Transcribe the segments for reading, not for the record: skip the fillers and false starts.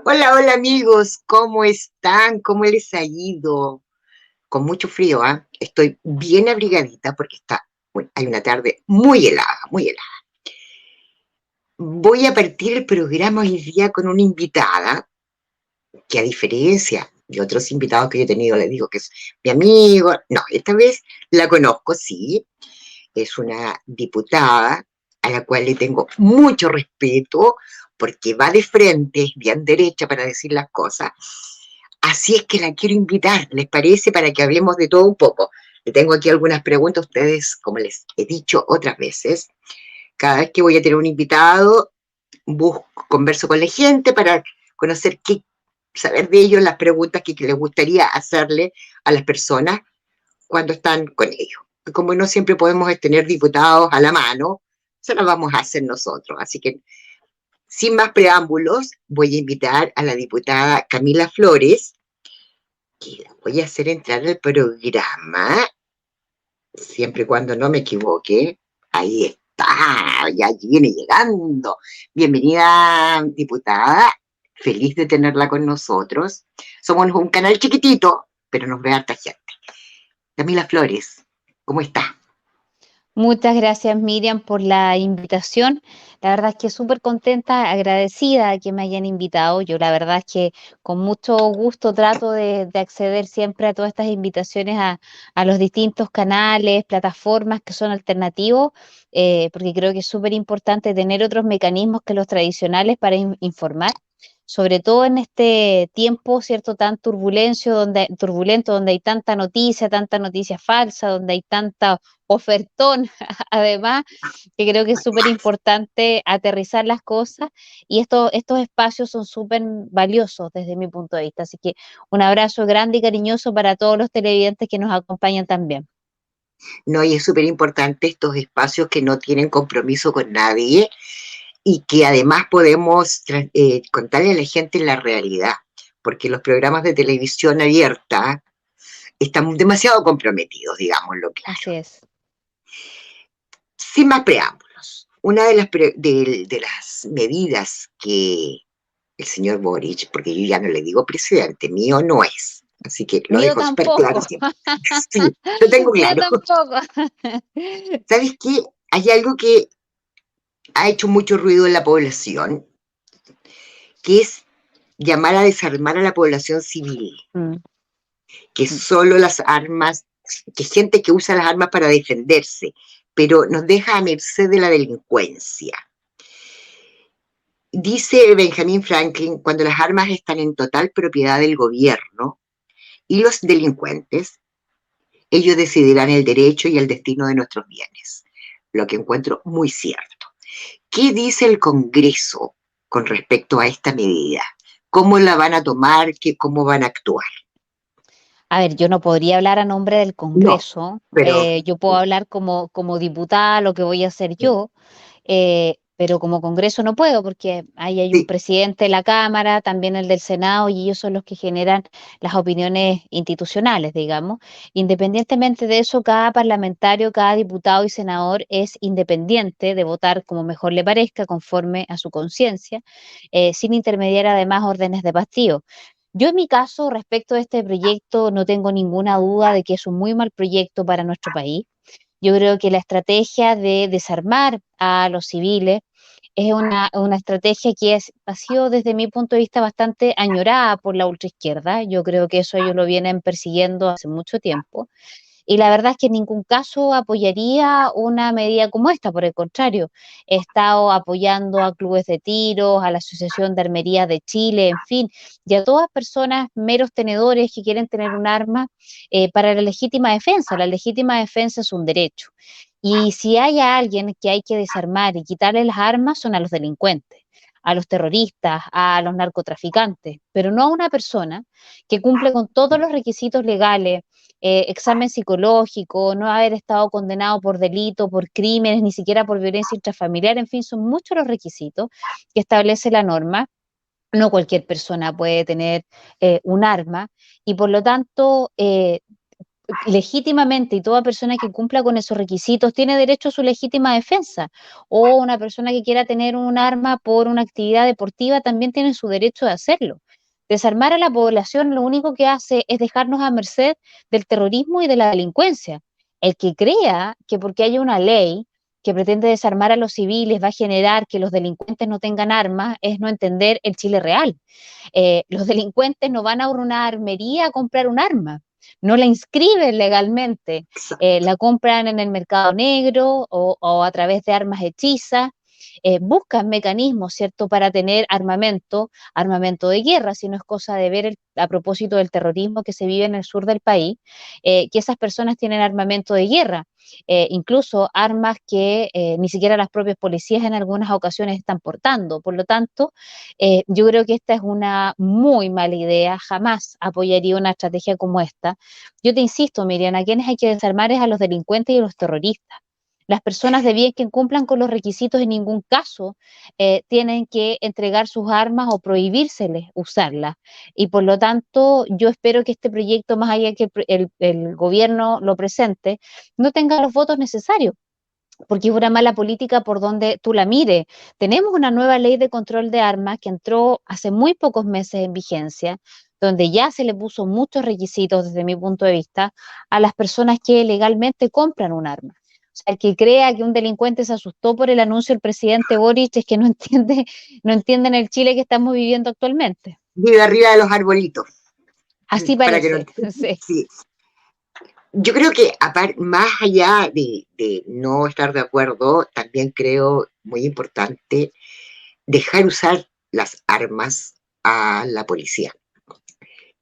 Hola, hola amigos, ¿cómo están? ¿Cómo les ha ido? Con mucho frío, ¿ah? Estoy bien abrigadita porque bueno, hay una tarde muy helada, muy helada. Voy a partir el programa hoy día con una invitada que a diferencia de otros invitados que yo he tenido, les digo que es mi amigo. No, esta vez la conozco, sí. Es una diputada a la cual le tengo mucho respeto porque va de frente, es bien derecha para decir las cosas. Así es que la quiero invitar, ¿les parece? Para que hablemos de todo un poco. Le tengo aquí algunas preguntas a ustedes, como les he dicho otras veces. Cada vez que voy a tener un invitado, converso con la gente para conocer saber de ellos las preguntas que les gustaría hacerle a las personas cuando están con ellos. Como no siempre podemos tener diputados a la mano, se las vamos a hacer nosotros. Así que, sin más preámbulos, voy a invitar a la diputada Camila Flores, que la voy a hacer entrar al programa, siempre y cuando no me equivoque. Ahí está, ya viene llegando. Bienvenida, diputada. Feliz de tenerla con nosotros. Somos un canal chiquitito, pero nos ve harta gente. Camila Flores, ¿cómo está? Muchas gracias, Miriam, por la invitación. La verdad es que súper contenta, agradecida de que me hayan invitado. Yo la verdad es que con mucho gusto trato de acceder siempre a todas estas invitaciones a los distintos canales, plataformas que son alternativos, porque creo que es súper importante tener otros mecanismos que los tradicionales para informar. Sobre todo en este tiempo, ¿cierto?, tan turbulento, donde hay tanta noticia falsa, donde hay tanta ofertón, además, que creo que es súper importante aterrizar las cosas y estos espacios son súper valiosos desde mi punto de vista. Así que un abrazo grande y cariñoso para todos los televidentes que nos acompañan también. No, y es súper importante estos espacios que no tienen compromiso con nadie y que además podemos contarle a la gente la realidad, porque los programas de televisión abierta están demasiado comprometidos, digámoslo Así claro. es. Sin más preámbulos, una de las medidas que el señor Boric, porque yo ya no le digo presidente, mío no es, así que lo Mío dejo súper claro tampoco. siempre. Sí, lo tengo Mío claro. tampoco. ¿Sabes qué? Hay algo que ha hecho mucho ruido en la población, que es llamar a desarmar a la población civil, Mm, que mm. solo las armas, que gente que usa las armas para defenderse, pero nos deja a merced de la delincuencia. Dice Benjamin Franklin, cuando las armas están en total propiedad del gobierno y los delincuentes, ellos decidirán el derecho y el destino de nuestros bienes, lo que encuentro muy cierto. ¿Qué dice el Congreso con respecto a esta medida? ¿Cómo la van a tomar? ¿Cómo van a actuar? A ver, yo no podría hablar a nombre del No, Congreso, pero yo puedo hablar como diputada, lo que voy a hacer yo, pero como Congreso no puedo porque ahí hay un sí, presidente de la Cámara, también el del Senado, y ellos son los que generan las opiniones institucionales, digamos. Independientemente de eso, cada parlamentario, cada diputado y senador es independiente de votar como mejor le parezca, conforme a su conciencia, sin intermediar además órdenes de partido. Yo en mi caso, respecto a este proyecto, no tengo ninguna duda de que es un muy mal proyecto para nuestro país. Yo creo que la estrategia de desarmar a los civiles es una estrategia que ha sido desde mi punto de vista bastante añorada por la ultraizquierda. Yo creo que eso ellos lo vienen persiguiendo hace mucho tiempo. Y la verdad es que en ningún caso apoyaría una medida como esta, por el contrario, he estado apoyando a clubes de tiros, a la Asociación de Armería de Chile, en fin, y a todas personas meros tenedores que quieren tener un arma para la legítima defensa. La legítima defensa es un derecho. Y si hay a alguien que hay que desarmar y quitarle las armas, son a los delincuentes, a los terroristas, a los narcotraficantes, pero no a una persona que cumple con todos los requisitos legales, examen psicológico, no haber estado condenado por delito, por crímenes, ni siquiera por violencia intrafamiliar, en fin, son muchos los requisitos que establece la norma. No cualquier persona puede tener un arma y por lo tanto legítimamente, y toda persona que cumpla con esos requisitos tiene derecho a su legítima defensa, o una persona que quiera tener un arma por una actividad deportiva también tiene su derecho de hacerlo. Desarmar a la población lo único que hace es dejarnos a merced del terrorismo y de la delincuencia. El que crea que porque haya una ley que pretende desarmar a los civiles va a generar que los delincuentes no tengan armas es no entender el Chile real. Los delincuentes no van a una armería a comprar un arma, no la inscriben legalmente, la compran en el mercado negro o a través de armas hechizas, buscan mecanismos, ¿cierto?, para tener armamento de guerra, si no es cosa de ver a propósito del terrorismo que se vive en el sur del país, que esas personas tienen armamento de guerra, incluso armas que ni siquiera las propias policías en algunas ocasiones están portando. Por lo tanto, yo creo que esta es una muy mala idea, jamás apoyaría una estrategia como esta. Yo te insisto, Miriam, a quienes hay que desarmar es a los delincuentes y a los terroristas. Las personas de bien que cumplan con los requisitos en ningún caso tienen que entregar sus armas o prohibírseles usarlas. Y por lo tanto, yo espero que este proyecto, más allá que el gobierno lo presente, no tenga los votos necesarios, porque es una mala política por donde tú la mires. Tenemos una nueva ley de control de armas que entró hace muy pocos meses en vigencia, donde ya se le puso muchos requisitos desde mi punto de vista a las personas que legalmente compran un arma. O sea, el que crea que un delincuente se asustó por el anuncio del presidente Boric es que no entiende, no entienden el Chile que estamos viviendo actualmente. Vive arriba de los arbolitos, Así para que no. parece, sí. Sí. Yo creo que más allá de no estar de acuerdo, también creo muy importante dejar usar las armas a la policía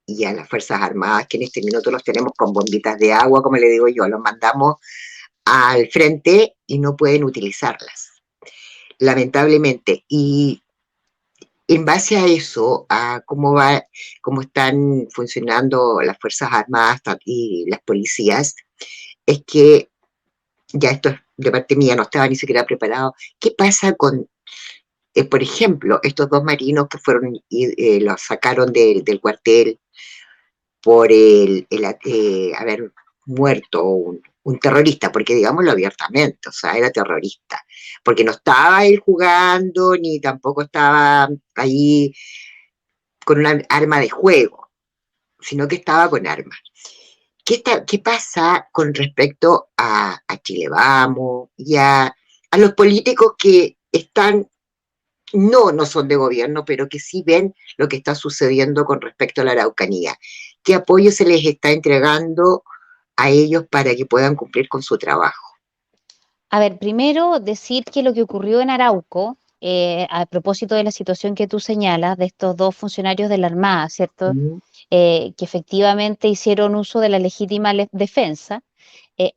y a las Fuerzas Armadas, que en este minuto los tenemos con bombitas de agua, como le digo yo, los mandamos al frente y no pueden utilizarlas, lamentablemente. Y en base a eso, a cómo están funcionando las Fuerzas Armadas y las policías, es que ya esto de parte mía no estaba ni siquiera preparado. ¿Qué pasa con, por ejemplo, estos dos marinos que fueron y los sacaron del cuartel por haber muerto un terrorista, porque digámoslo abiertamente, o sea, era terrorista, porque no estaba él jugando, ni tampoco estaba ahí con una arma de juego, sino que estaba con armas. ¿Qué pasa con respecto a Chile Vamos y a los políticos que están, no son de gobierno, pero que sí ven lo que está sucediendo con respecto a la Araucanía? ¿Qué apoyo se les está entregando a ellos para que puedan cumplir con su trabajo? A ver, primero decir que lo que ocurrió en Arauco, a propósito de la situación que tú señalas, de estos dos funcionarios de la Armada, ¿cierto? Mm, Que efectivamente hicieron uso de la legítima defensa,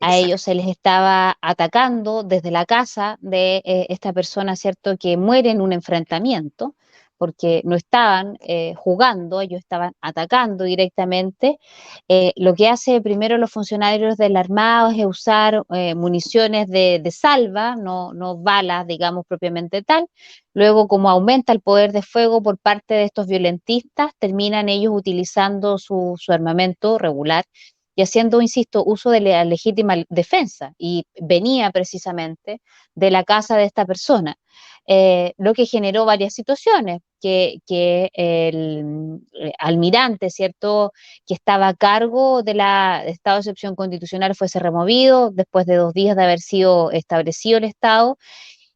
a ellos exacto. se les estaba atacando desde la casa de esta persona, ¿cierto?, que muere en un enfrentamiento, porque no estaban jugando, ellos estaban atacando directamente. Lo que hace primero los funcionarios del armado es usar municiones de salva, no balas, digamos, propiamente tal. Luego, como aumenta el poder de fuego por parte de estos violentistas, terminan ellos utilizando su armamento regular y haciendo, insisto, uso de la legítima defensa, y venía precisamente de la casa de esta persona, lo que generó varias situaciones, que el almirante, ¿cierto?, que estaba a cargo del estado de excepción constitucional fuese removido después de 2 días de haber sido establecido el estado,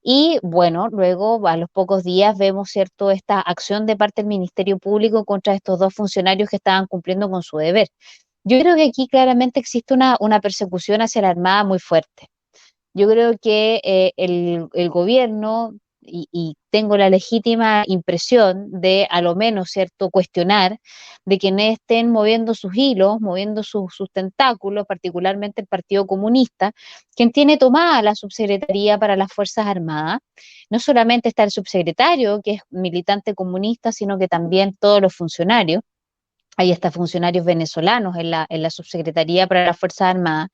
y bueno, luego a los pocos días vemos, ¿cierto?, esta acción de parte del Ministerio Público contra estos dos funcionarios que estaban cumpliendo con su deber. Yo creo que aquí claramente existe una persecución hacia la Armada muy fuerte. Yo creo que el gobierno, y tengo la legítima impresión de a lo menos, ¿cierto?, cuestionar de que no estén moviendo sus hilos, moviendo sus tentáculos, particularmente el Partido Comunista, quien tiene tomada la subsecretaría para las Fuerzas Armadas. No solamente está el subsecretario, que es militante comunista, sino que también todos los funcionarios. Hay hasta funcionarios venezolanos en la subsecretaría para las Fuerzas Armadas.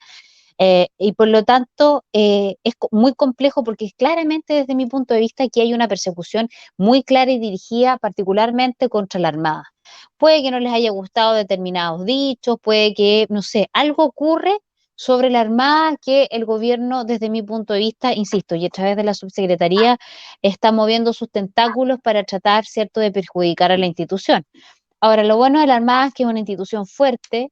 Y por lo tanto es muy complejo porque claramente desde mi punto de vista aquí hay una persecución muy clara y dirigida particularmente contra la Armada. Puede que no les haya gustado determinados dichos, puede que, no sé, algo ocurre sobre la Armada que el gobierno, desde mi punto de vista, insisto, y a través de la subsecretaría, está moviendo sus tentáculos para tratar, ¿cierto?, de perjudicar a la institución. Ahora, lo bueno de la Armada es que es una institución fuerte,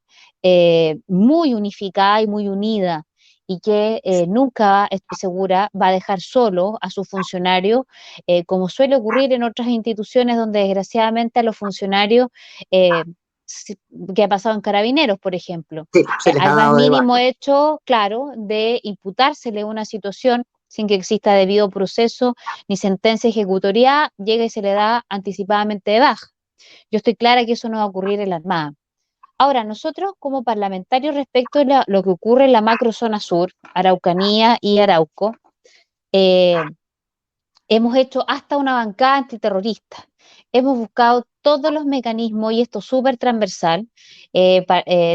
muy unificada y muy unida, y que nunca, estoy segura, va a dejar solo a sus funcionarios, como suele ocurrir en otras instituciones donde desgraciadamente a los funcionarios, eh, si- que ha pasado en Carabineros, por ejemplo, Sí, se les ha al más dado de mínimo baja. hecho, claro, de imputársele una situación sin que exista debido proceso ni sentencia ejecutoria, llega y se le da anticipadamente de baja. Yo estoy clara que eso no va a ocurrir en la Armada. Ahora, nosotros como parlamentarios respecto a lo que ocurre en la macrozona sur, Araucanía y Arauco, eh, hemos hecho hasta una bancada antiterrorista. Hemos buscado todos los mecanismos, y esto súper transversal,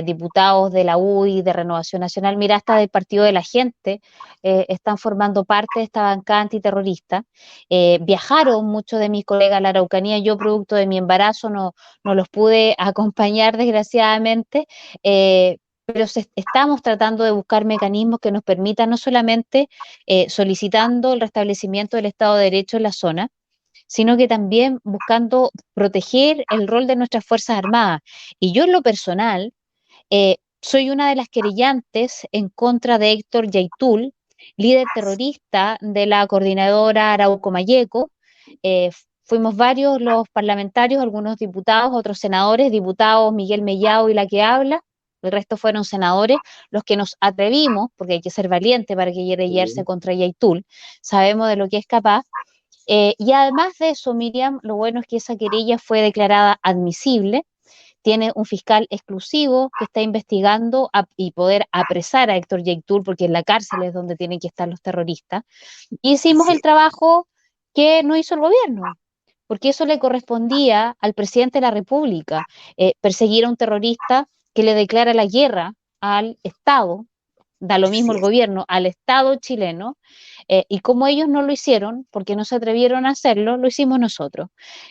diputados de la UDI, de Renovación Nacional, mira, hasta del Partido de la Gente, están formando parte de esta bancada antiterrorista. Viajaron muchos de mis colegas a la Araucanía, yo producto de mi embarazo no los pude acompañar desgraciadamente, pero estamos tratando de buscar mecanismos que nos permitan no solamente solicitando el restablecimiento del Estado de Derecho en la zona, sino que también buscando proteger el rol de nuestras Fuerzas Armadas. Y yo en lo personal soy una de las querellantes en contra de Héctor Yaitul, líder terrorista de la coordinadora Arauco Mayeco. Eh, Fuimos varios los parlamentarios, algunos diputados, otros senadores, diputados Miguel Mellado y la que habla, el resto fueron senadores, los que nos atrevimos, porque hay que ser valiente para que querellarse Sí. contra Yaitul, sabemos de lo que es capaz. Y además de eso, Miriam, lo bueno es que esa querella fue declarada admisible, tiene un fiscal exclusivo que está investigando y poder apresar a Héctor Yaitul, porque en la cárcel es donde tienen que estar los terroristas. Y hicimos el Sí. trabajo que no hizo el gobierno, porque eso le correspondía al presidente de la República, perseguir a un terrorista que le declara la guerra al Estado, da lo mismo Así el es. gobierno, al Estado chileno, y como ellos no lo hicieron, porque no se atrevieron a hacerlo, lo hicimos nosotros.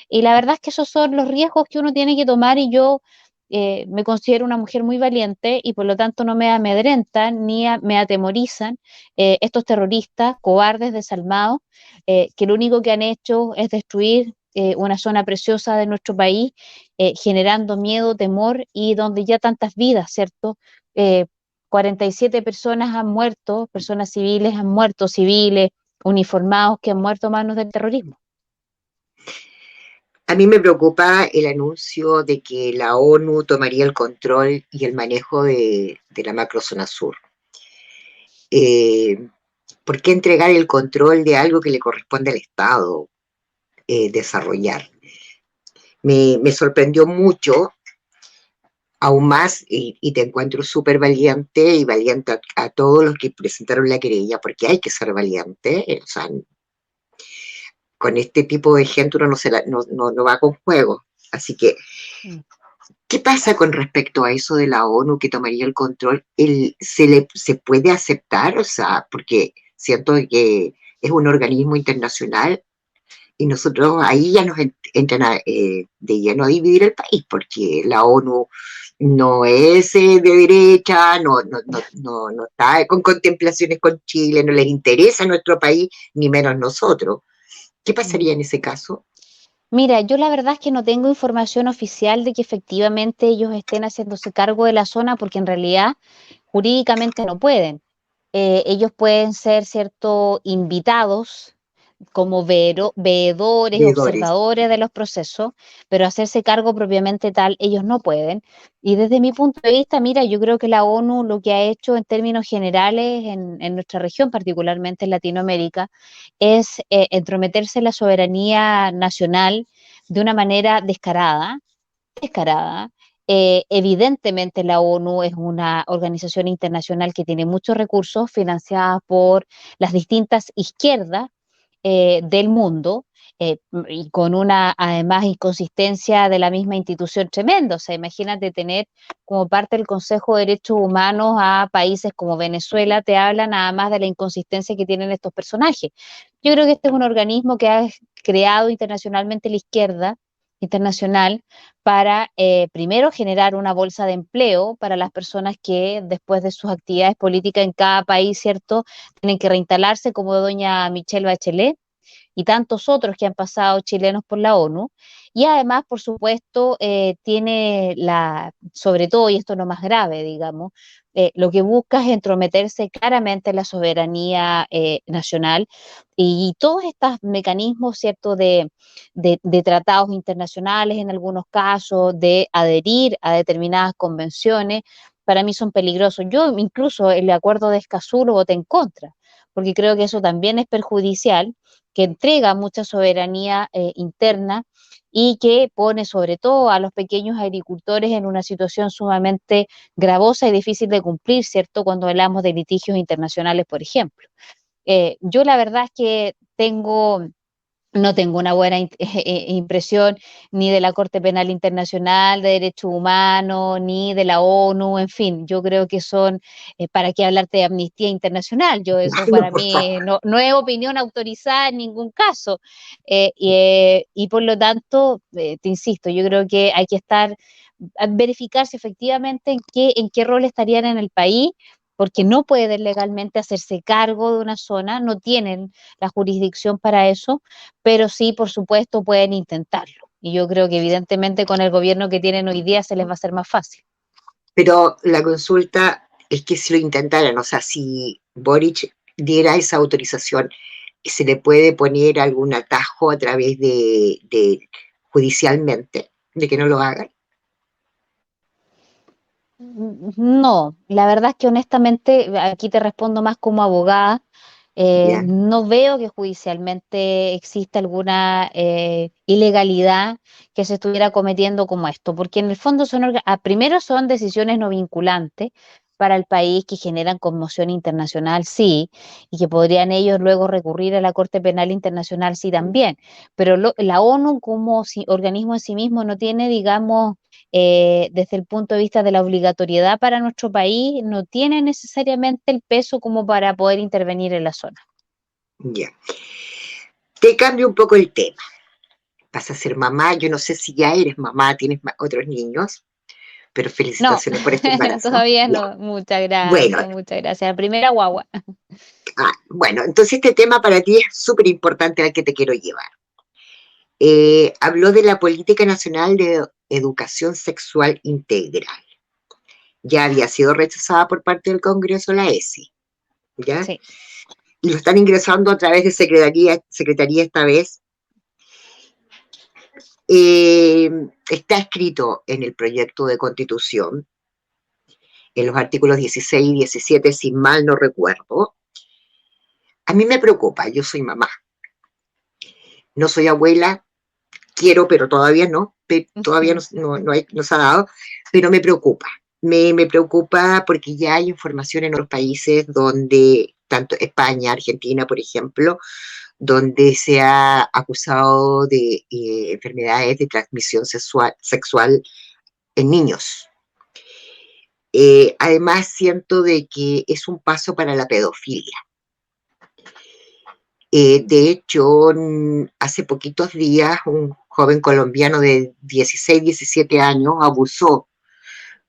Y la verdad es que esos son los riesgos que uno tiene que tomar, y yo me considero una mujer muy valiente y por lo tanto no me amedrentan ni me atemorizan estos terroristas cobardes, desalmados, que lo único que han hecho es destruir una zona preciosa de nuestro país, generando miedo, temor, y donde ya tantas vidas, ¿cierto? Eh, 47 personas han muerto, personas civiles han muerto, civiles, uniformados que han muerto a manos del terrorismo. A mí me preocupa el anuncio de que la ONU tomaría el control y el manejo de la macrozona sur. Eh, ¿Por qué entregar el control de algo que le corresponde al Estado desarrollar? Me sorprendió mucho, aún más, y te encuentro súper valiente y valiente a todos los que presentaron la querella, porque hay que ser valiente, o sea, con este tipo de gente uno no va con juego. Así que, Mm. ¿qué pasa con respecto a eso de la ONU que tomaría el control? ¿Se puede aceptar? O sea, porque siento que es un organismo internacional y nosotros ahí ya nos entran de lleno a dividir el país, porque la ONU no es de derecha, no está con contemplaciones con Chile, no les interesa nuestro país, ni menos nosotros. ¿Qué Mm. pasaría en ese caso? Mira, yo la verdad es que no tengo información oficial de que efectivamente ellos estén haciéndose cargo de la zona, porque en realidad jurídicamente no pueden. Ellos pueden ser, cierto, invitados como veedores, Veedores. observadores de los procesos, pero hacerse cargo propiamente tal, ellos no pueden. Y desde mi punto de vista, mira, yo creo que la ONU lo que ha hecho en términos generales en nuestra región, particularmente en Latinoamérica, es entrometerse en la soberanía nacional de una manera descarada, descarada. Evidentemente la ONU es una organización internacional que tiene muchos recursos financiada por las distintas izquierdas del mundo, y con una, además, inconsistencia de la misma institución tremenda. O sea, imagínate tener como parte del Consejo de Derechos Humanos a países como Venezuela, te habla nada más de la inconsistencia que tienen estos personajes. Yo creo que este es un organismo que ha creado internacionalmente la izquierda internacional para, primero, generar una bolsa de empleo para las personas que después de sus actividades políticas en cada país, ¿cierto?, tienen que reinstalarse, como doña Michelle Bachelet y tantos otros que han pasado chilenos por la ONU. Y además, por supuesto, tiene sobre todo, y esto es lo más grave, digamos, lo que busca es entrometerse claramente en la soberanía nacional y todos estos mecanismos, ¿cierto?, de tratados internacionales en algunos casos, de adherir a determinadas convenciones, para mí son peligrosos. Yo incluso el acuerdo de Escazú lo voté en contra, porque creo que eso también es perjudicial, que entrega mucha soberanía interna y que pone sobre todo a los pequeños agricultores en una situación sumamente gravosa y difícil de cumplir, ¿cierto? Cuando hablamos de litigios internacionales, por ejemplo. Yo la verdad es que no tengo una buena impresión ni de la Corte Penal Internacional de Derechos Humanos, ni de la ONU, en fin, yo creo que son, ¿para qué hablarte de Amnistía Internacional? Yo eso Claro, para por favor. mí no es opinión autorizada en ningún caso. Y por lo tanto, te insisto, yo creo que hay que verificar si efectivamente en qué rol estarían en el país, porque no pueden legalmente hacerse cargo de una zona, no tienen la jurisdicción para eso, pero sí, por supuesto, pueden intentarlo. Y yo creo que evidentemente con el gobierno que tienen hoy día se les va a hacer más fácil. Pero la consulta es que si lo intentaran, o sea, si Boric diera esa autorización, se le puede poner algún atajo a través de judicialmente, de que no lo hagan. No, la verdad es que honestamente, aquí te respondo más como abogada, ¿Ya? no veo que judicialmente exista alguna ilegalidad que se estuviera cometiendo como esto, porque en el fondo primero son decisiones no vinculantes para el país que generan conmoción internacional, sí, y que podrían ellos luego recurrir a la Corte Penal Internacional, sí, también, pero la ONU como organismo en sí mismo no tiene, digamos, desde el punto de vista de la obligatoriedad para nuestro país, no tiene necesariamente el peso como para poder intervenir en la zona. Ya. Te cambio un poco el tema. Vas a ser mamá, yo no sé si ya eres mamá, tienes otros niños, pero No, felicitaciones por este embarazo. todavía Ya. no. Muchas Bueno, gracias, muchas gracias. La primera guagua. bueno, entonces este tema para ti es súper importante al que te quiero llevar. Habló de la Política Nacional de Educación Sexual Integral. Ya había sido rechazada por parte del Congreso la ESI, ¿ya? Sí. Y lo están ingresando a través de secretaría esta vez. Está escrito en el proyecto de constitución, en los artículos 16 y 17, si mal no recuerdo. A mí me preocupa, yo soy mamá, no soy abuela, quiero, pero todavía no, todavía no se ha dado, pero me preocupa. Me preocupa porque ya hay información en otros países donde, tanto España, Argentina, por ejemplo, donde se ha acusado de enfermedades de transmisión sexual en niños. Además, siento de que es un paso para la pedofilia. De hecho, hace poquitos días un joven colombiano de 16, 17 años abusó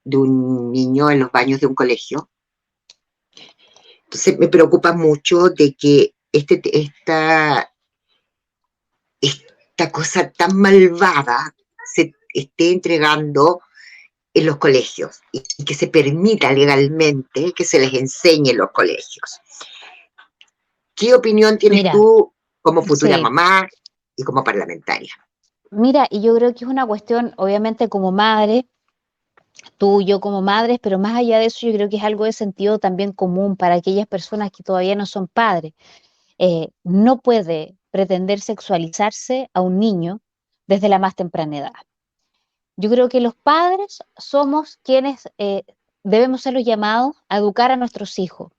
de un niño en los baños de un colegio. Entonces me preocupa mucho de que esta cosa tan malvada se esté entregando en los colegios y que se permita legalmente que se les enseñe en los colegios. ¿Qué opinión tienes Mira, tú como futura sí, mamá y como parlamentaria? mira, y yo creo que es una cuestión, obviamente, como madre, tú y yo como madres, pero más allá de eso, yo creo que es algo de sentido también común para aquellas personas que todavía no son padres. No puede pretender sexualizarse a un niño desde la más temprana edad. Yo creo que los padres somos quienes debemos ser los llamados a educar a nuestros hijos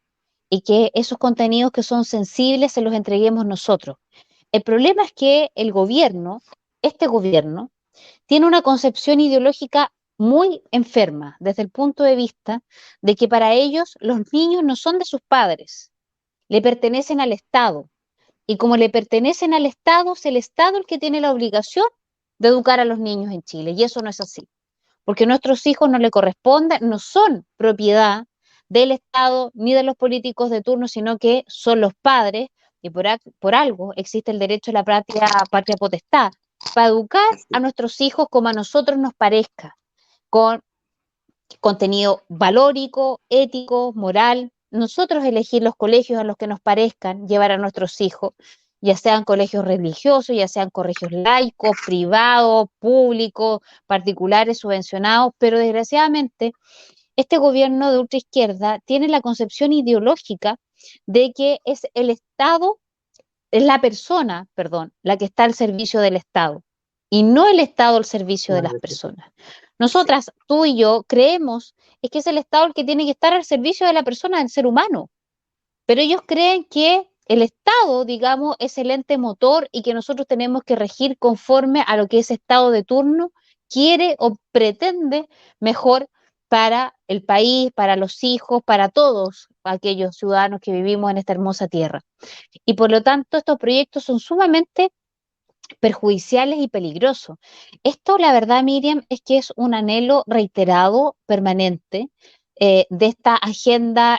y que esos contenidos que son sensibles se los entreguemos nosotros. El problema es que el gobierno, este gobierno, tiene una concepción ideológica muy enferma desde el punto de vista de que para ellos los niños no son de sus padres, le pertenecen al Estado. Y como le pertenecen al Estado, es el Estado el que tiene la obligación de educar a los niños en Chile. Y eso no es así, porque nuestros hijos no le corresponden, no son propiedad del Estado ni de los políticos de turno, sino que son los padres, y por algo existe el derecho a la patria potestad, para educar a Así, nuestros hijos como a nosotros nos parezca, con contenido valórico, ético, moral. Nosotros elegir los colegios a los que nos parezcan llevar a nuestros hijos, ya sean colegios religiosos, ya sean colegios laicos, privados, públicos, particulares, subvencionados, pero desgraciadamente este gobierno de ultraizquierda tiene la concepción ideológica de que es el Estado, es la persona, perdón, la que está al servicio del Estado y no el Estado al servicio de las personas. sí, Nosotras, tú y yo, creemos es que es el Estado el que tiene que estar al servicio de la persona, del ser humano, pero ellos creen que el Estado, digamos, es el ente motor y que nosotros tenemos que regir conforme a lo que ese Estado de turno quiere o pretende mejor para el país, para los hijos, para todos aquellos ciudadanos que vivimos en esta hermosa tierra. Y por lo tanto, estos proyectos son sumamente perjudiciales y peligrosos. Esto, la verdad, Miriam, es que es un anhelo reiterado, permanente, de esta agenda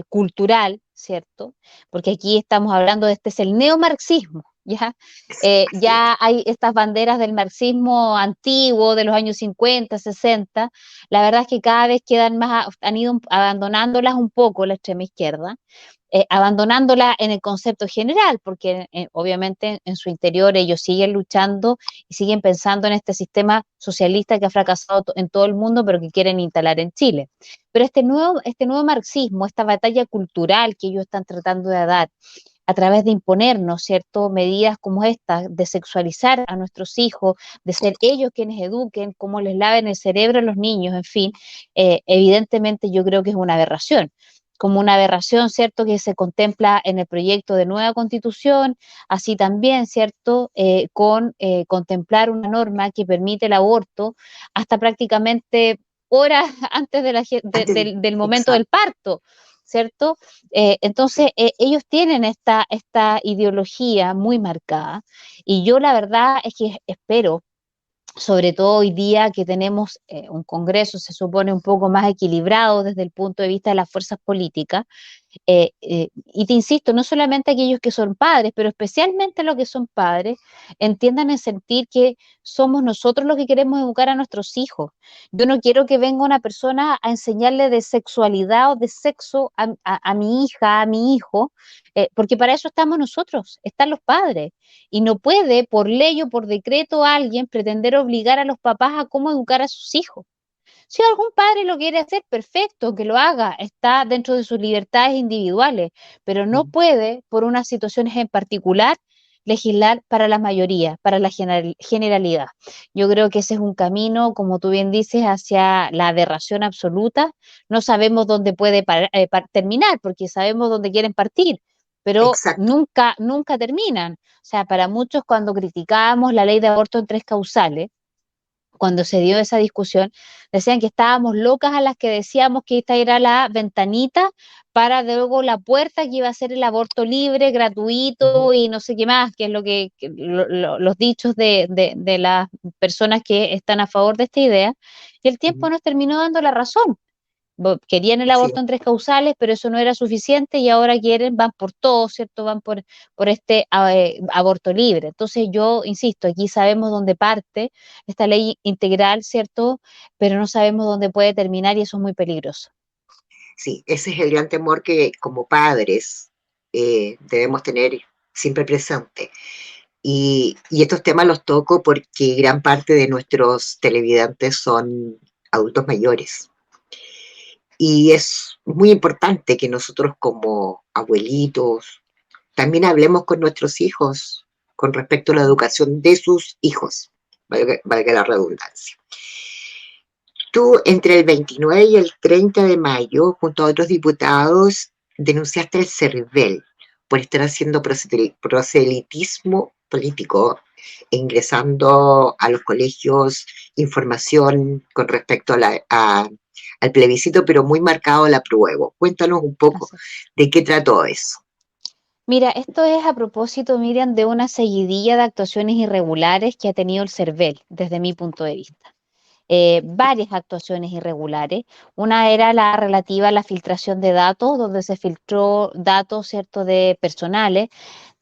cultural, ¿cierto? Porque aquí estamos hablando de este es el neomarxismo, ¿ya? así es. Ya hay estas banderas del marxismo antiguo de los años 50, 60. La verdad es que cada vez quedan más, han ido abandonándolas un poco la extrema izquierda, abandonándola en el concepto general, porque obviamente en su interior ellos siguen luchando y siguen pensando en este sistema socialista que ha fracasado en todo el mundo, pero que quieren instalar en Chile. Pero este nuevo marxismo, esta batalla cultural que ellos están tratando de dar a través de imponernos, ¿cierto? Medidas como estas, de sexualizar a nuestros hijos, de ser ellos quienes eduquen, cómo les laven el cerebro a los niños, en fin, evidentemente yo creo que es una aberración, como una aberración, ¿cierto?, que se contempla en el proyecto de nueva constitución, así también, ¿cierto?, con contemplar una norma que permite el aborto hasta prácticamente horas antes Antes, del momento del exacto. parto, ¿cierto? Entonces, ellos tienen esta ideología muy marcada y yo la verdad es que espero, sobre todo hoy día que tenemos un Congreso, se supone un poco más equilibrado desde el punto de vista de las fuerzas políticas, y te insisto, no solamente aquellos que son padres, pero especialmente los que son padres, entiendan en sentir que somos nosotros los que queremos educar a nuestros hijos. Yo no quiero que venga una persona a enseñarle de sexualidad o de sexo a mi hija, a mi hijo, porque para eso estamos nosotros, están los padres. Y no puede, por ley o por decreto, alguien pretender obligar a los papás a cómo educar a sus hijos. Si algún padre lo quiere hacer, perfecto, que lo haga, está dentro de sus libertades individuales, pero no Mm, puede, por unas situaciones en particular, legislar para la mayoría, para la generalidad. Yo creo que ese es un camino, como tú bien dices, hacia la aberración absoluta. No sabemos dónde puede terminar, porque sabemos dónde quieren partir, pero exacto. nunca, nunca terminan. O sea, para muchos cuando criticábamos la ley de aborto en tres causales, cuando se dio esa discusión, decían que estábamos locas a las que decíamos que esta era la ventanita para luego la puerta que iba a ser el aborto libre, Ujú, gratuito y no sé qué más, que es lo los dichos de las personas que están a favor de esta idea. Y el tiempo ujú. nos terminó dando la razón. Querían el Así aborto es. en tres causales, pero eso no era suficiente y ahora quieren, van por todo, ¿cierto? Van por este aborto libre. Entonces yo insisto, aquí sabemos dónde parte esta ley integral, ¿cierto? Pero no sabemos dónde puede terminar y eso es muy peligroso. Sí, ese es el gran temor que como padres debemos tener siempre presente. Y estos temas los toco porque gran parte de nuestros televidentes son adultos mayores. Y es muy importante que nosotros como abuelitos también hablemos con nuestros hijos con respecto a la educación de sus hijos, valga la redundancia. Tú, entre el 29 y el 30 de mayo, junto a otros diputados, denunciaste el CERVEL, por estar haciendo proselitismo político e ingresando a los colegios información con respecto al plebiscito, pero muy marcado al apruebo. Cuéntanos un poco Así. de qué trató eso. Mira, esto es a propósito, Miriam, de una seguidilla de actuaciones irregulares que ha tenido el CERVEL, desde mi punto de vista. Varias actuaciones irregulares. Una era la relativa a la filtración de datos, donde se filtró datos, ¿cierto?, de personales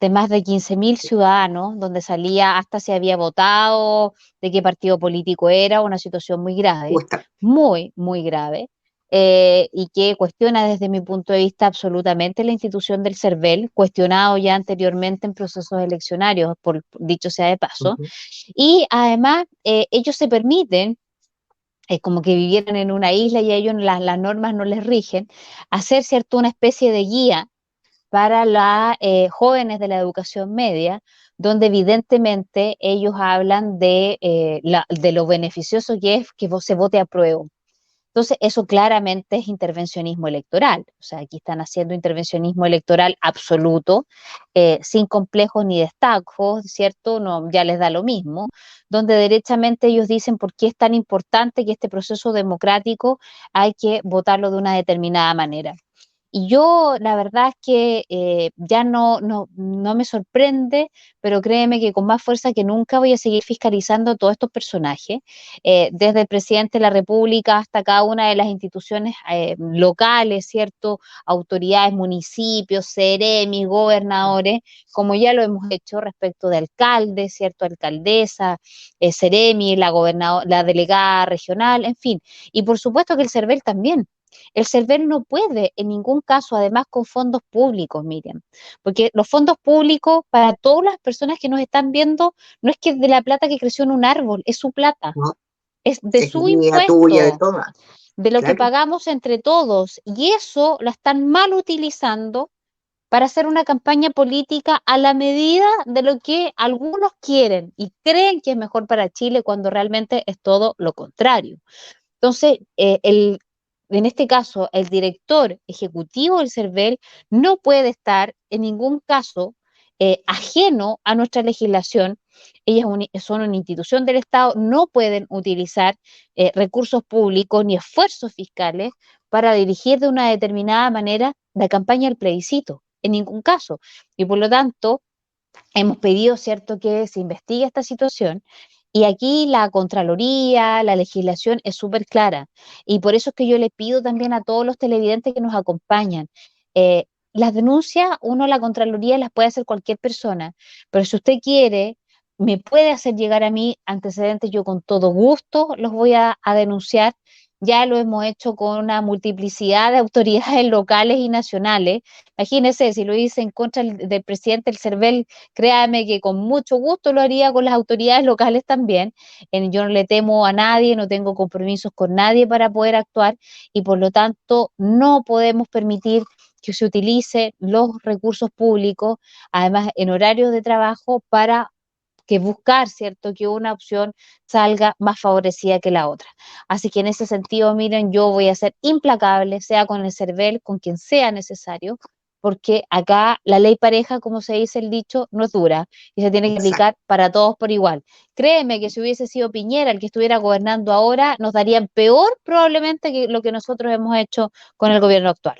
de más de 15.000 ciudadanos, donde salía hasta si había votado, de qué partido político era, una situación muy grave, Justa. muy, muy grave. Y que cuestiona desde mi punto de vista absolutamente la institución del CERVEL, cuestionado ya anteriormente en procesos eleccionarios, por dicho sea de paso, Ujú. y además ellos se permiten, es como que vivieran en una isla y a ellos las normas no les rigen, hacer, ¿cierto?, una especie de guía para las jóvenes de la educación media, donde evidentemente ellos hablan de lo beneficioso que es que se vote a prueba. Entonces, eso claramente es intervencionismo electoral. O sea, aquí están haciendo intervencionismo electoral absoluto, sin complejos ni destacos, ¿cierto? No, ya les da lo mismo, donde derechamente ellos dicen por qué es tan importante que este proceso democrático hay que votarlo de una determinada manera. Y yo, la verdad es que ya no me sorprende, pero créeme que con más fuerza que nunca voy a seguir fiscalizando a todos estos personajes, desde el presidente de la República hasta cada una de las instituciones locales, ¿cierto? Autoridades, municipios, seremis, gobernadores, como ya lo hemos hecho respecto de alcaldes, ¿cierto? Alcaldesa, seremi, la delegada regional, en fin. Y por supuesto que el CERVEL también. El CERVEL no puede en ningún caso, además con fondos públicos, Miriam, porque los fondos públicos para todas las personas que nos están viendo no es que es de la plata que creció en un árbol, es su plata, ¿No? es de Es su mía, tuya, de impuesto, todas. de lo que Claro. pagamos entre todos, y eso lo están mal utilizando para hacer una campaña política a la medida de lo que algunos quieren y creen que es mejor para Chile cuando realmente es todo lo contrario. Entonces, en este caso, el director ejecutivo del CERVEL no puede estar en ningún caso ajeno a nuestra legislación. Ellas son una institución del Estado, no pueden utilizar recursos públicos ni esfuerzos fiscales para dirigir de una determinada manera la campaña del plebiscito, en ningún caso. Y por lo tanto, hemos pedido, ¿cierto?, que se investigue esta situación y aquí la Contraloría, la legislación es súper clara y por eso es que yo le pido también a todos los televidentes que nos acompañan. Las denuncias, uno, la Contraloría las puede hacer cualquier persona, pero si usted quiere, me puede hacer llegar a mí antecedentes, yo con todo gusto los voy a denunciar. Ya lo hemos hecho con una multiplicidad de autoridades locales y nacionales. Imagínese, si lo hice en contra del presidente del CERVEL, créame que con mucho gusto lo haría con las autoridades locales también. Yo no le temo a nadie, no tengo compromisos con nadie para poder actuar y por lo tanto no podemos permitir que se utilicen los recursos públicos, además en horarios de trabajo, para que buscar, ¿cierto?, que una opción salga más favorecida que la otra. Así que en ese sentido, miren, yo voy a ser implacable, sea con el CERVEL, con quien sea necesario, porque acá la ley pareja, como se dice el dicho, no es dura y se tiene que Exacto. aplicar para todos por igual. Créeme que si hubiese sido Piñera el que estuviera gobernando ahora, nos darían peor probablemente que lo que nosotros hemos hecho con el gobierno actual.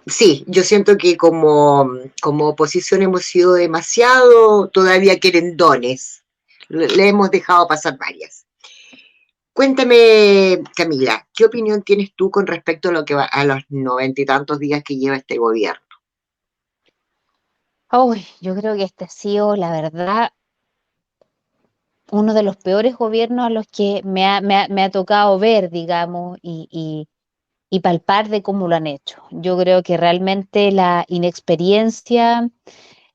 Sí, yo siento que como oposición hemos sido demasiado todavía querendones. Le hemos dejado pasar varias. Cuéntame, Camila, ¿qué opinión tienes tú con respecto a lo que va a los 90 y tantos días que lleva este gobierno? Uy, yo creo que este ha sido, la verdad, uno de los peores gobiernos a los que me ha tocado ver, digamos, y palpar de cómo lo han hecho. Yo creo que realmente la inexperiencia,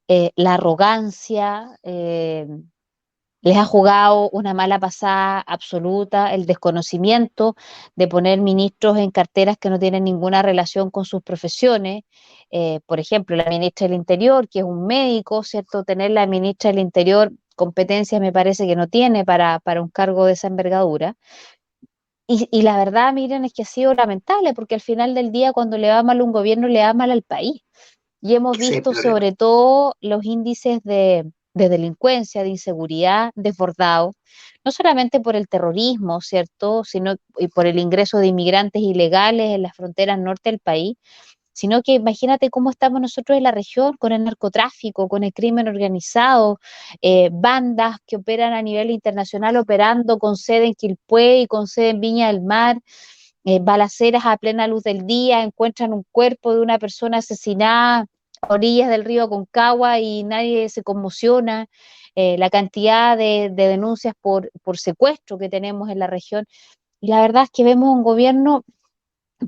la arrogancia, les ha jugado una mala pasada absoluta, el desconocimiento de poner ministros en carteras que no tienen ninguna relación con sus profesiones. Por ejemplo, la ministra del Interior, que es un médico, ¿cierto? Tener la ministra del Interior competencias me parece que no tiene para un cargo de esa envergadura. Y la verdad, miren, es que ha sido lamentable, porque al final del día, cuando le va mal a un gobierno, le va mal al país. y hemos Ese es el visto problema. sobre todo los índices de delincuencia, de inseguridad desbordados, no solamente por el terrorismo, ¿cierto?, sino y por el ingreso de inmigrantes ilegales en las fronteras norte del país, sino que imagínate cómo estamos nosotros en la región con el narcotráfico, con el crimen organizado, bandas que operan a nivel internacional operando con sede en Quilpué y con sede en Viña del Mar, balaceras a plena luz del día, encuentran un cuerpo de una persona asesinada a orillas del río Aconcagua y nadie se conmociona, la cantidad de denuncias por secuestro que tenemos en la región. Y la verdad es que vemos un gobierno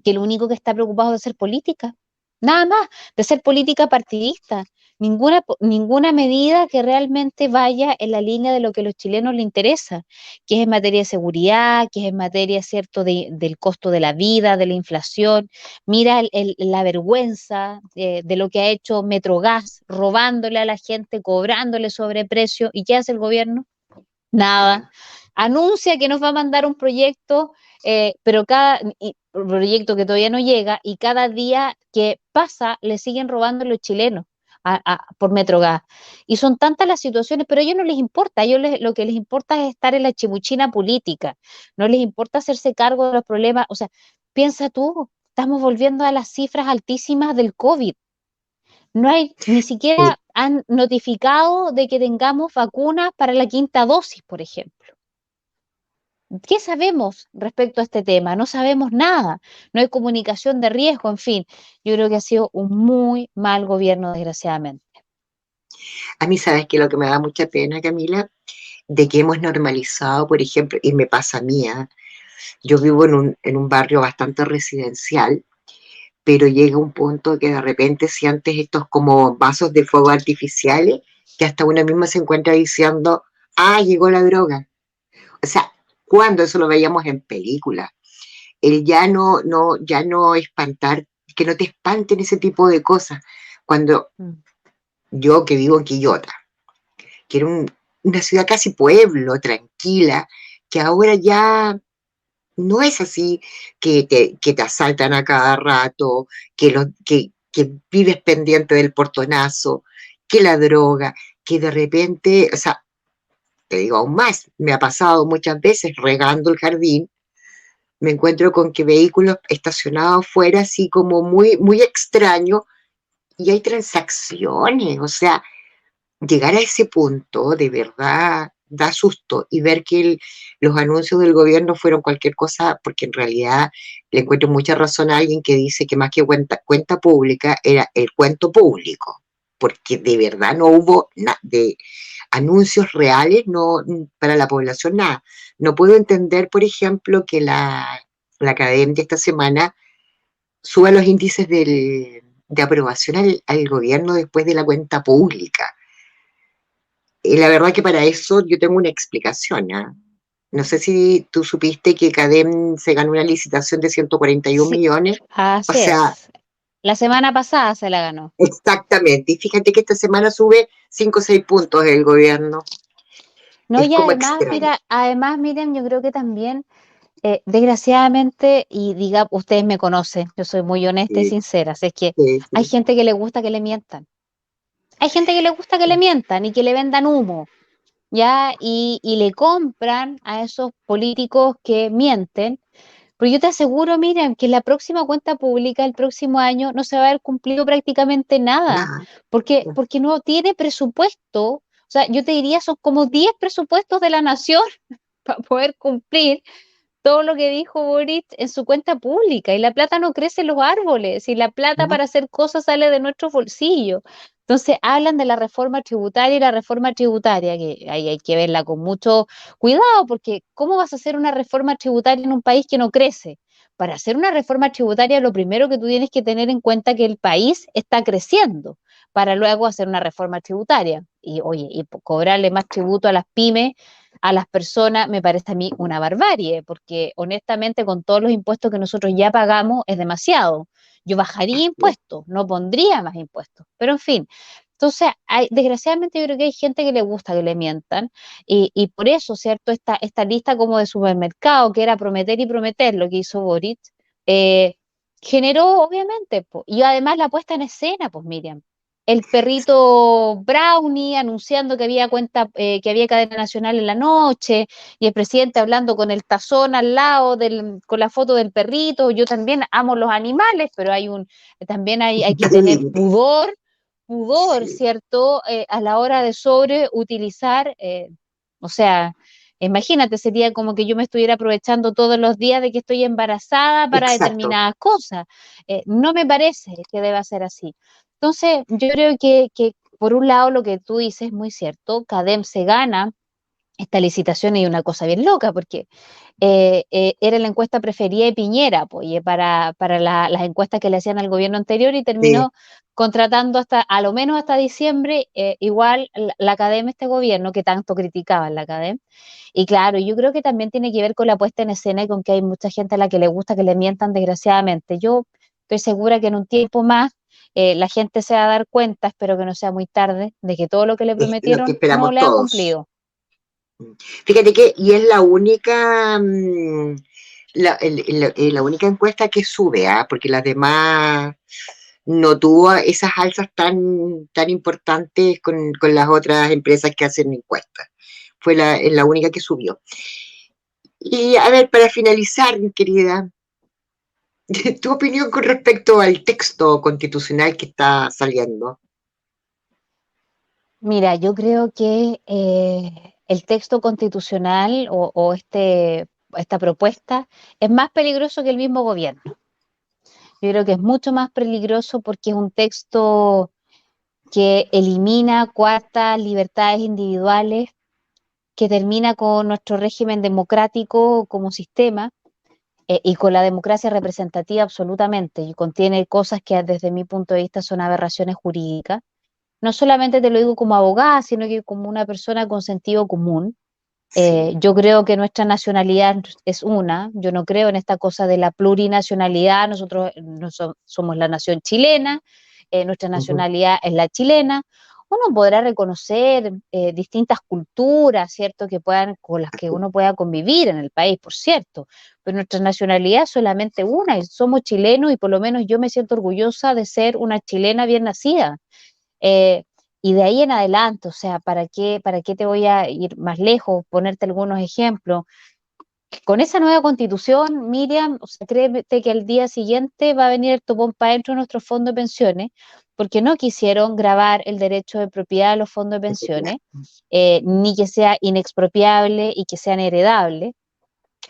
que lo único que está preocupado es de hacer política, nada más, de ser política partidista, ninguna medida que realmente vaya en la línea de lo que a los chilenos les interesa, que es en materia de seguridad, que es en materia, cierto, del costo de la vida, de la inflación. Mira la vergüenza de lo que ha hecho Metrogas, robándole a la gente, cobrándole sobreprecio, ¿y qué hace el gobierno? Nada. Nada. Anuncia que nos va a mandar un proyecto, pero un proyecto que todavía no llega, y cada día que pasa le siguen robando los chilenos por Metrogas. Y son tantas las situaciones, pero a ellos no les importa, lo que les importa es estar en la chimuchina política, no les importa hacerse cargo de los problemas. O sea, piensa tú, estamos volviendo a las cifras altísimas del COVID. No hay, ni Sí. siquiera han notificado de que tengamos vacunas para la quinta dosis, por ejemplo. ¿Qué sabemos respecto a este tema? No sabemos nada. No hay comunicación de riesgo, en fin. Yo creo que ha sido un muy mal gobierno, desgraciadamente. A mí, ¿sabes qué? Lo que me da mucha pena, Camila, de que hemos normalizado, por ejemplo, y me pasa a mí, ¿ah? Yo vivo en un barrio bastante residencial, pero llega un punto que de repente sientes estos como vasos de fuego artificiales, que hasta una misma se encuentra diciendo, ah, llegó la droga. O sea, cuando eso lo veíamos en películas, el ya no espantar, que no te espanten ese tipo de cosas. Cuando Mm. yo que vivo en Quillota, que era una ciudad casi pueblo, tranquila, que ahora ya no es así, que te asaltan a cada rato, que vives pendiente del portonazo, que la droga, que de repente, o sea, te digo aún más, me ha pasado muchas veces regando el jardín, me encuentro con que vehículos estacionados fuera así como muy, muy extraños y hay transacciones, o sea, llegar a ese punto de verdad da susto y ver que los anuncios del gobierno fueron cualquier cosa, porque en realidad le encuentro mucha razón a alguien que dice que más que cuenta pública era el cuento público, porque de verdad no hubo de anuncios reales no, para la población, nada. No puedo entender, por ejemplo, que la academia esta semana suba los índices de aprobación al gobierno después de la cuenta pública. Y la verdad que para eso yo tengo una explicación, ¿ah? No sé si tú supiste que Cadem se ganó una licitación de 141 Sí, millones. O así sea, es. La semana pasada se la ganó. exactamente. Y fíjate que esta semana sube 5 o 6 puntos el gobierno. No, Es y como además, extraño. mira, Miriam, yo creo que también, desgraciadamente, y diga, ustedes me conocen, yo soy muy honesta y Sí, sincera, así es que sí, hay sí. gente que le gusta que le mientan. Hay gente que le gusta que le mientan y que le vendan humo, ¿ya? Y le compran a esos políticos que mienten. Pero yo te aseguro, Miriam, que en la próxima cuenta pública, el próximo año, no se va a haber cumplido prácticamente nada, Nada. porque no tiene presupuesto. O sea, yo te diría, son como 10 presupuestos de la nación para poder cumplir todo lo que dijo Boric en su cuenta pública. Y la plata no crece en los árboles, y la plata ¿No? para hacer cosas sale de nuestros bolsillos. Entonces hablan de la reforma tributaria, y la reforma tributaria, que ahí hay que verla con mucho cuidado, porque ¿cómo vas a hacer una reforma tributaria en un país que no crece? Para hacer una reforma tributaria, lo primero que tú tienes que tener en cuenta es que el país está creciendo, para luego hacer una reforma tributaria. Y oye, y cobrarle más tributo a las pymes, a las personas, me parece a mí una barbarie, porque honestamente con todos los impuestos que nosotros ya pagamos es demasiado. Yo bajaría impuestos, no pondría más impuestos, pero en fin. Entonces, desgraciadamente yo creo que hay gente que le gusta que le mientan, y por eso, ¿cierto? Esta lista como de supermercado, que era prometer y prometer lo que hizo Boric, eh, generó, obviamente, po. Y además la puesta en escena, pues Miriam. El perrito Brownie anunciando que había que había cadena nacional en la noche, y el presidente hablando con el tazón al lado con la foto del perrito. Yo también amo los animales, pero también hay que Hay tener límites. pudor, Sí, ¿cierto? A la hora de sobreutilizar, o sea, imagínate, sería como que yo me estuviera aprovechando todos los días de que estoy embarazada para exacto. determinadas cosas. No me parece que deba ser así. Entonces, yo creo que por un lado lo que tú dices es muy cierto, CADEM se gana esta licitación y una cosa bien loca, porque era la encuesta preferida de Piñera, pues, y para las encuestas que le hacían al gobierno anterior, y Sí, terminó contratando a lo menos hasta diciembre, igual la academia, este gobierno que tanto criticaban la academia. Y claro, yo creo que también tiene que ver con la puesta en escena y con que hay mucha gente a la que le gusta que le mientan desgraciadamente. Yo estoy segura que en un tiempo más la gente se va a dar cuenta, espero que no sea muy tarde, de que todo lo que le es lo que prometieron no esperamos le ha todos. cumplido. Fíjate que, y es la única, la única encuesta que sube, ¿ah? Porque las demás no tuvo esas alzas tan importantes con las otras empresas que hacen encuestas. Es la única que subió. Y a ver, para finalizar, mi querida, tu opinión con respecto al texto constitucional que está saliendo. Mira, yo creo que el texto constitucional esta propuesta es más peligroso que el mismo gobierno. Yo creo que es mucho más peligroso porque es un texto que elimina cuartas libertades individuales, que termina con nuestro régimen democrático como sistema, y con la democracia representativa absolutamente, y contiene cosas que desde mi punto de vista son aberraciones jurídicas. No solamente te lo digo como abogada, sino que como una persona con sentido común. Sí. Yo creo que nuestra nacionalidad es una, yo no creo en esta cosa de la plurinacionalidad. Nosotros no somos la nación chilena, nuestra Ujú. nacionalidad es la chilena. Uno podrá reconocer distintas culturas, ¿cierto?, con las que uno pueda convivir en el país, por cierto, pero nuestra nacionalidad es solamente una, y somos chilenos, y por lo menos yo me siento orgullosa de ser una chilena bien nacida. Eh, y de ahí en adelante, o sea, para qué te voy a ir más lejos? Ponerte algunos ejemplos. Con esa nueva constitución, Miriam, o sea, créeme que al día siguiente va a venir el topón para dentro de nuestro fondo de pensiones, porque no quisieron grabar el derecho de propiedad de los fondos de pensiones, ni que sea inexpropiable y que sean heredables.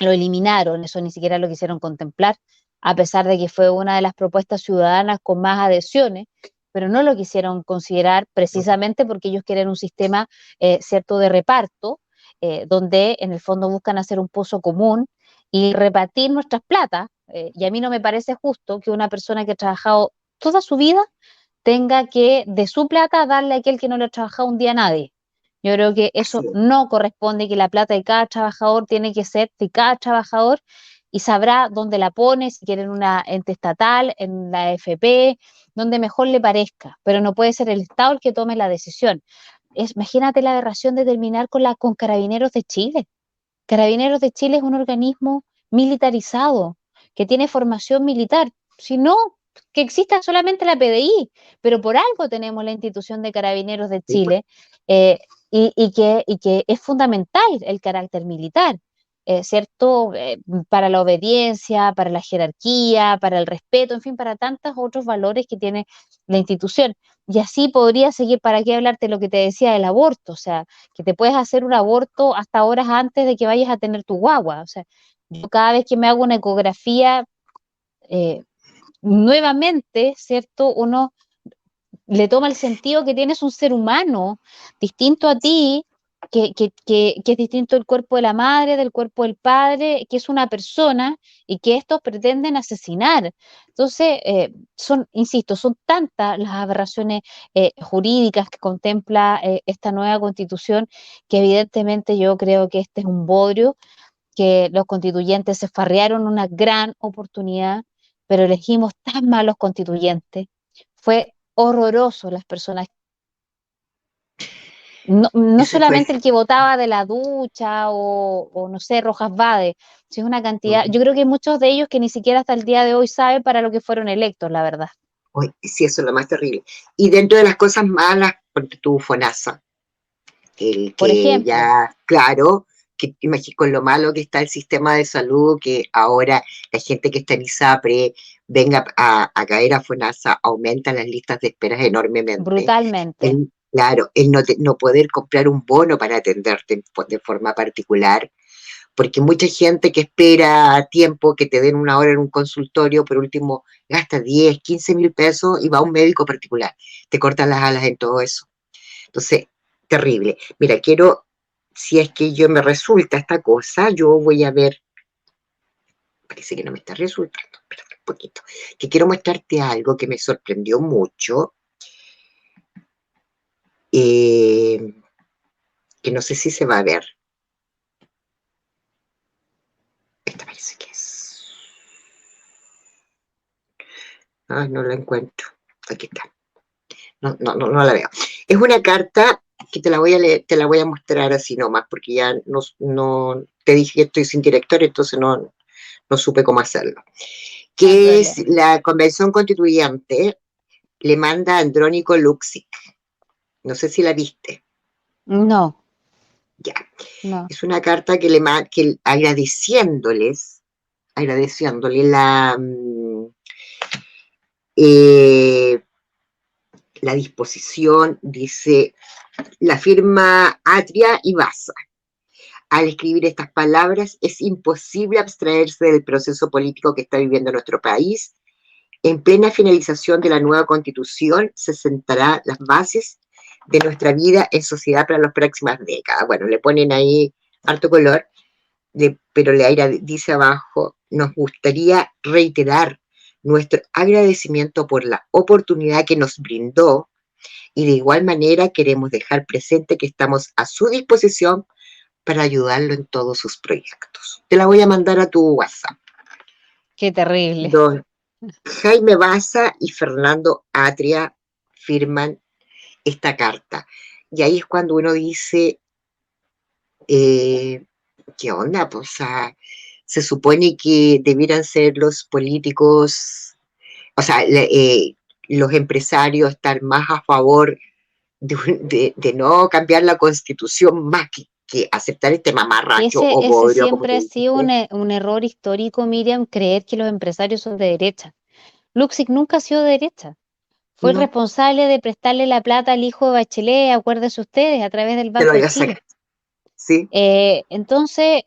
Lo eliminaron, eso ni siquiera lo quisieron contemplar, a pesar de que fue una de las propuestas ciudadanas con más adhesiones, pero no lo quisieron considerar precisamente porque ellos quieren un sistema, cierto, de reparto, donde en el fondo buscan hacer un pozo común y repartir nuestras platas. Y a mí no me parece justo que una persona que ha trabajado toda su vida tenga que de su plata darle a aquel que no le ha trabajado un día a nadie. Yo creo que eso Así es. no corresponde, que la plata de cada trabajador tiene que ser de cada trabajador, y sabrá dónde la pone, si quiere en una ente estatal, en la AFP, donde mejor le parezca, pero no puede ser el Estado el que tome la decisión. Imagínate la aberración de terminar con Carabineros de Chile. Carabineros de Chile es un organismo militarizado, que tiene formación militar. Si no, que exista solamente la PDI, pero por algo tenemos la institución de Carabineros de Sí, pues, Chile, y que es fundamental el carácter militar, ¿cierto? Para la obediencia, para la jerarquía, para el respeto, en fin, para tantos otros valores que tiene la institución. Y así podría seguir. ¿Para qué hablarte lo que te decía del aborto? O sea, que te puedes hacer un aborto hasta horas antes de que vayas a tener tu guagua. O sea, yo cada vez que me hago una ecografía, eh, nuevamente, ¿cierto? Uno le toma el sentido que tienes un ser humano distinto a ti, que es distinto el cuerpo de la madre, del cuerpo del padre, que es una persona, y que estos pretenden asesinar. Entonces, insisto, son tantas las aberraciones jurídicas que contempla esta nueva constitución, que evidentemente yo creo que este es un bodrio, que los constituyentes se farrearon una gran oportunidad, pero elegimos tan malos constituyentes. Fue horroroso las personas. No Ese fue. solamente el que votaba de la ducha o no sé, Rojas Vade, sino una cantidad, Ujú. yo creo que hay muchos de ellos que ni siquiera hasta el día de hoy saben para lo que fueron electos, la verdad. Uy, sí, eso es lo más terrible. Y dentro de las cosas malas, porque tuvo FONASA, el Por que ejemplo, ya, claro, que imagínate con lo malo que está el sistema de salud, que ahora la gente que está en ISAPRE venga a caer a FONASA, aumentan las listas de esperas enormemente. brutalmente. Claro, el no poder comprar un bono para atenderte de forma particular, porque mucha gente que espera tiempo que te den una hora en un consultorio, por último, gasta 10, 15 mil pesos y va a un médico particular. Te cortan las alas en todo eso. Entonces, terrible. Mira, quiero, si es que yo me resulta esta cosa, yo voy a ver, parece que no me está resultando, espérate un poquito, que quiero mostrarte algo que me sorprendió mucho, eh, que no sé si se va a ver. Esta parece que es. Ah, no la encuentro. Aquí está. No la veo. Es una carta que te la voy a leer, te la voy a mostrar así nomás, porque ya no te dije que estoy sin director, entonces no supe cómo hacerlo. No hay Que es problema. la Convención Constituyente, le manda a Andrónico Luxic. No sé si la viste. No, Ya. no. Es una carta que le que agradeciéndole eh, la disposición, dice, la firma Atria y Baza. Al escribir estas palabras, es imposible abstraerse del proceso político que está viviendo nuestro país. En plena finalización de la nueva constitución se sentarán las bases de nuestra vida en sociedad para las próximas décadas. Bueno, le ponen ahí harto color, pero dice abajo, nos gustaría reiterar nuestro agradecimiento por la oportunidad que nos brindó y de igual manera queremos dejar presente que estamos a su disposición para ayudarlo en todos sus proyectos. Te la voy a mandar a tu WhatsApp. Qué terrible. Don Jaime Baza y Fernando Atria firman esta carta. Y ahí es cuando uno dice, eh, ¿qué onda? Pues, se supone que debieran ser los políticos, o sea, los empresarios estar más a favor de no cambiar la constitución más que aceptar este mamarracho o Ese bodrio, como siempre tú ha sido dijiste. un error histórico, Miriam, creer que los empresarios son de derecha. Luxic nunca ha sido de derecha. Fue el No, responsable de prestarle la plata al hijo de Bachelet, acuérdense ustedes, a través del te lo Banco voy de a sacar. Chile. Sí, Entonces,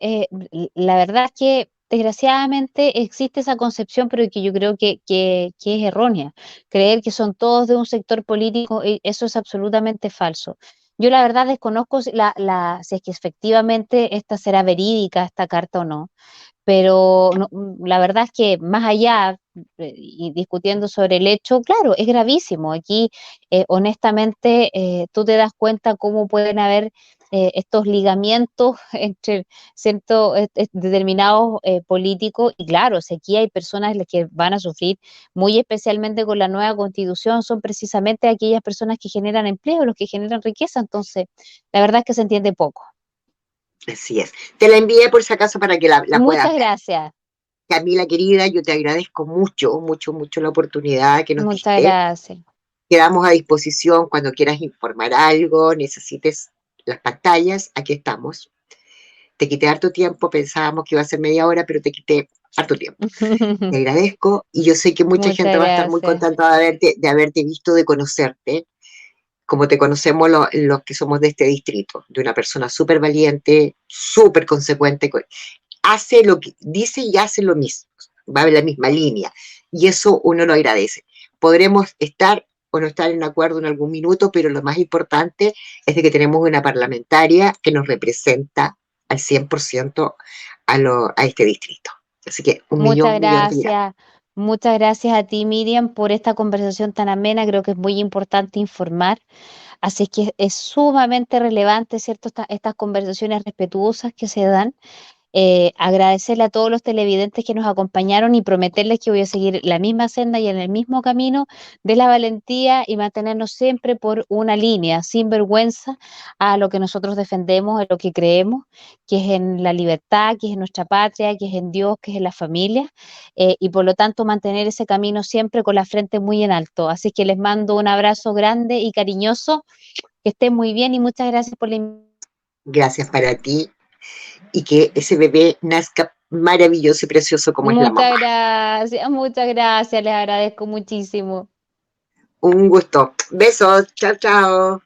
la verdad es que desgraciadamente existe esa concepción, pero que yo creo que es errónea. Creer que son todos de un sector político, eso es absolutamente falso. Yo la verdad desconozco si es que efectivamente esta será verídica, esta carta o no, pero la verdad es que más allá y discutiendo sobre el hecho, claro, es gravísimo. Aquí, honestamente, tú te das cuenta cómo pueden haber estos ligamientos entre determinados políticos y claro, si aquí hay personas las que van a sufrir muy especialmente con la nueva constitución, son precisamente aquellas personas que generan empleo, los que generan riqueza, entonces la verdad es que se entiende poco. así es. Te la envié por si acaso para que la puedas Muchas ver. gracias, Camila, querida, yo te agradezco mucho la oportunidad que nos muchas diste. gracias. Quedamos a disposición cuando quieras informar algo, necesites las pantallas, aquí estamos. Te quité harto tiempo, pensábamos que iba a ser media hora, pero te quité harto tiempo. Te agradezco y yo sé que mucha gente Muchas va a estar muy gracias. contenta de haberte visto, de conocerte, como te conocemos los que somos de este distrito, de una persona súper valiente, súper consecuente, hace lo que dice y hace lo mismo, va en la misma línea, y eso uno lo agradece. Podremos estar o no estar en acuerdo en algún minuto, pero lo más importante es de que tenemos una parlamentaria que nos representa al 100% a este distrito. Así que un Muchas millón de gracias. gracias. Muchas gracias a ti, Miriam, por esta conversación tan amena. Creo que es muy importante informar. Así que es sumamente relevante, ¿cierto? Estas conversaciones respetuosas que se dan. agradecerle a todos los televidentes que nos acompañaron y prometerles que voy a seguir la misma senda y en el mismo camino de la valentía y mantenernos siempre por una línea, sin vergüenza, a lo que nosotros defendemos, a lo que creemos, que es en la libertad, que es en nuestra patria, que es en Dios, que es en la familia, y por lo tanto mantener ese camino siempre con la frente muy en alto. Así que les mando un abrazo grande y cariñoso, que estén muy bien y muchas gracias por la invitación. Gracias para ti y que ese bebé nazca maravilloso y precioso como es la mamá. Muchas gracias, les agradezco muchísimo. Un gusto. Besos. Chao, chao.